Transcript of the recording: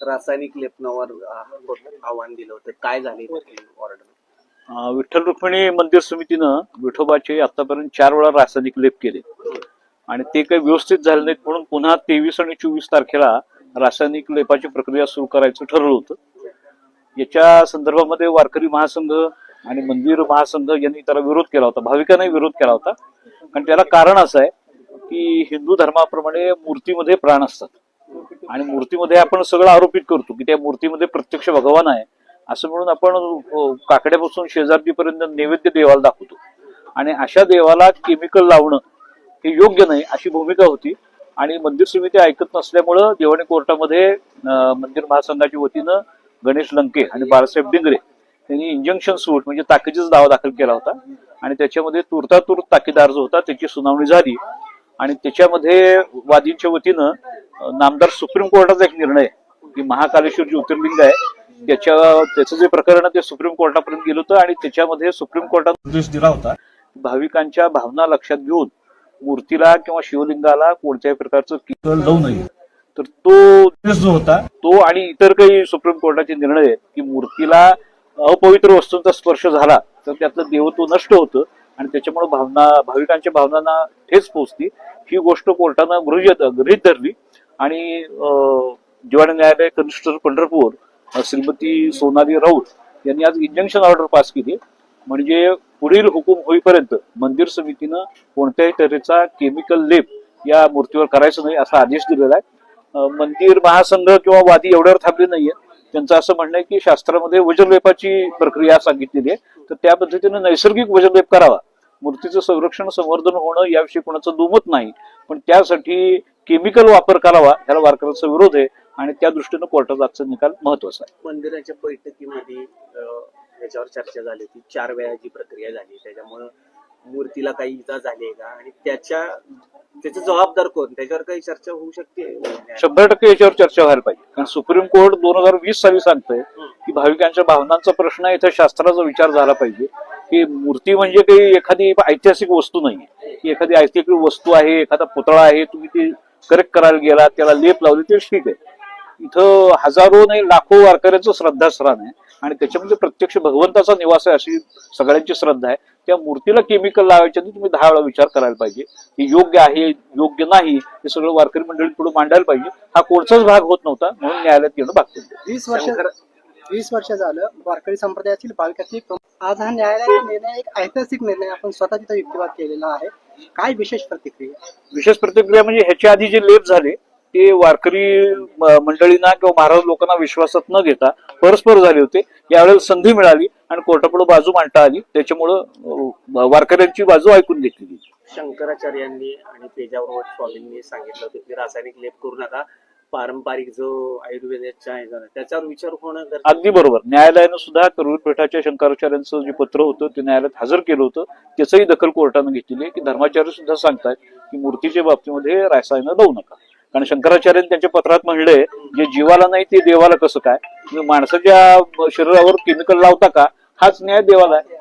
रासायनिक लेपनावर आव्हान दिलं होतं, काय झाले ऑर्डर? विठ्ठल रुक्मिणी मंदिर समितीनं विठोबाचे आतापर्यंत 4 वेळा रासायनिक लेप केले आणि ते काही व्यवस्थित झाले नाहीत, म्हणून पुन्हा 23 आणि 24 तारखेला रासायनिक लेपाची प्रक्रिया सुरू करायचं ठरवलं होतं. याच्या संदर्भामध्ये वारकरी महासंघ आणि मंदिर महासंघ यांनी त्याला विरोध केला होता, भाविकांनी विरोध केला होता. कारण त्याला कारण असं आहे की हिंदू धर्माप्रमाणे मूर्तीमध्ये प्राण असतात आणि मूर्तीमध्ये आपण सगळं आरोपित करतो की त्या मूर्तीमध्ये प्रत्यक्ष भगवान आहे असं म्हणून आपण काकड्यापासून शेजारजीपर्यंत नैवेद्य देवाला दाखवतो आणि अशा देवाला केमिकल लावणं हे योग्य नाही अशी भूमिका होती. आणि मंदिर समिती ऐकत नसल्यामुळं देवाणी कोर्टामध्ये मंदिर महासंघाच्या वतीनं गणेश लंके आणि बाळासाहेब डिंगरे यांनी इंजंक्शन सूट म्हणजे ताकीदीचा दावा दाखल केला होता आणि त्याच्यामध्ये तुर्तातुर्त ताकीद अर्ज होता, त्याची सुनावणी झाली आणि त्याच्यामध्ये वादींच्या वतीनं नामदार सुप्रीम कोर्टाचा एक निर्णय की महाकालेश्वर ज्योतिर्लिंग आहे त्याचं जे प्रकरण ते सुप्रीम कोर्टापर्यंत गेलं होतं आणि त्याच्यामध्ये सुप्रीम कोर्टाने निर्देश दिला होता भाविकांच्या भावना लक्षात घेऊन मूर्तीला किंवा शिवलिंगाला कोणत्याही प्रकारचं केमिकल लावू नये. तर तो जो होता तो आणि इतर काही सुप्रीम कोर्टाचे निर्णय आहेत की मूर्तीला अपवित्र वस्तूंचा स्पर्श झाला तर त्यातलं देवत्व नष्ट होतं आणि त्याच्यामुळे भाविकांच्या भावनांना ठेच पोहोचती. ही गोष्ट कोर्टानं गृहीत धरली आणि दिवाणी न्यायालय कनिष्ठ पंढरपूर श्रीमती सोनाली राऊत यांनी आज इंजंक्शन ऑर्डर पास केली. म्हणजे पुढील हुकूम होईपर्यंत मंदिर समितीनं कोणत्याही तऱ्हेचा केमिकल लेप या मूर्तीवर करायचं नाही असा आदेश दिलेला आहे. मंदिर महासंघ किंवा वादी एवढ्यावर थांबले नाहीये, त्यांचं असं म्हणणं आहे की शास्त्रामध्ये वजनलेपाची प्रक्रिया सांगितलेली आहे तर त्या पद्धतीने नैसर्गिक वजनलेप करावा. मूर्तीचं संरक्षण संवर्धन होणं याविषयी कोणाचं दुमत नाही, पण त्यासाठी केमिकल वापर करावा ह्याला वारकऱ्यांचा विरोध आहे आणि त्या दृष्टीनं कोर्टाचा आजचा निकाल महत्वाचा आहे. मंदिराच्या बैठकीमध्ये ह्याच्यावर चर्चा झाली होती, 4 वेळा जी प्रक्रिया झाली त्याच्यामुळे मूर्तीला काही इजा झाली आहे का आणि त्याचा जबाबदार कोण, त्याच्यावर काही चर्चा होऊ शकते? 100% याच्यावर चर्चा व्हायला पाहिजे. कारण सुप्रीम कोर्ट 2020 साली सांगतंय की भाविकांच्या भावनांचा प्रश्न आहे, इथं शास्त्राचा विचार झाला पाहिजे की मूर्ती म्हणजे काही एखादी ऐतिहासिक वस्तू नाही की एखादी ऐतिहासिक वस्तू आहे, एखादा पुतळा आहे, तुम्ही ती करेक्ट करायला गेला त्याला लेप लावली ते ठीक आहे. इथं हजारो नाही लाखो वारकऱ्यांचं श्रद्धास्थान आहे आणि त्याच्यामध्ये प्रत्यक्ष भगवंताचा निवास आहे अशी सगळ्यांची श्रद्धा आहे. त्या मूर्तीला केमिकल लावायच्या आधी तुम्ही 10 वेळा विचार करायला पाहिजे की योग्य आहे योग्य नाही हे सगळं वारकरी मंडळी पुढे मांडायला पाहिजे. हा कोणताच भाग होत नव्हता म्हणून न्यायालयात येणं भाग पडलं. 20 वर्ष झालं वारकरी संप्रदायातील भाविकाची आज हा न्यायालयाचा निर्णय एक ऐतिहासिक निर्णय आपण स्वतः तिथं युक्तिवाद केलेला आहे. काय विशेष प्रतिक्रिया? विशेष प्रतिक्रिया म्हणजे ह्याच्या आधी जे लेप झाले ते वारकरी मंडळींना किंवा महाराज लोकांना विश्वासात न घेता परस्पर झाले होते. यावेळेला संधी मिळाली आणि कोर्टापुढे बाजू मांडता आली, त्याच्यामुळं वारकऱ्यांची बाजू ऐकून घेतली गेली. शंकराचार्यांनी आणि पेजावर स्वामींनी सांगितलं होतं की रासायनिक लेप करू नका, पारंपरिक जो आयुर्वेदाचा आहे त्याच्यावर विचार होणं अगदी बरोबर. न्यायालयानं सुद्धा करूर पीठाच्या शंकराचार्यांचं जे पत्र होतं ते न्यायालयात हजर केलं होतं, त्याचंही दखल कोर्टानं घेतलेली आहे की धर्माचार्य सुद्धा सांगतात की मूर्तीच्या बाबतीमध्ये रासायन लावू नका. कारण शंकराचार्यांनी त्यांच्या पत्रात म्हणलंय जे जीवाला नाही ते देवाला कसं काय, माणसाच्या शरीरावर केमिकल लावता का, हाच न्याय देवाला आहे.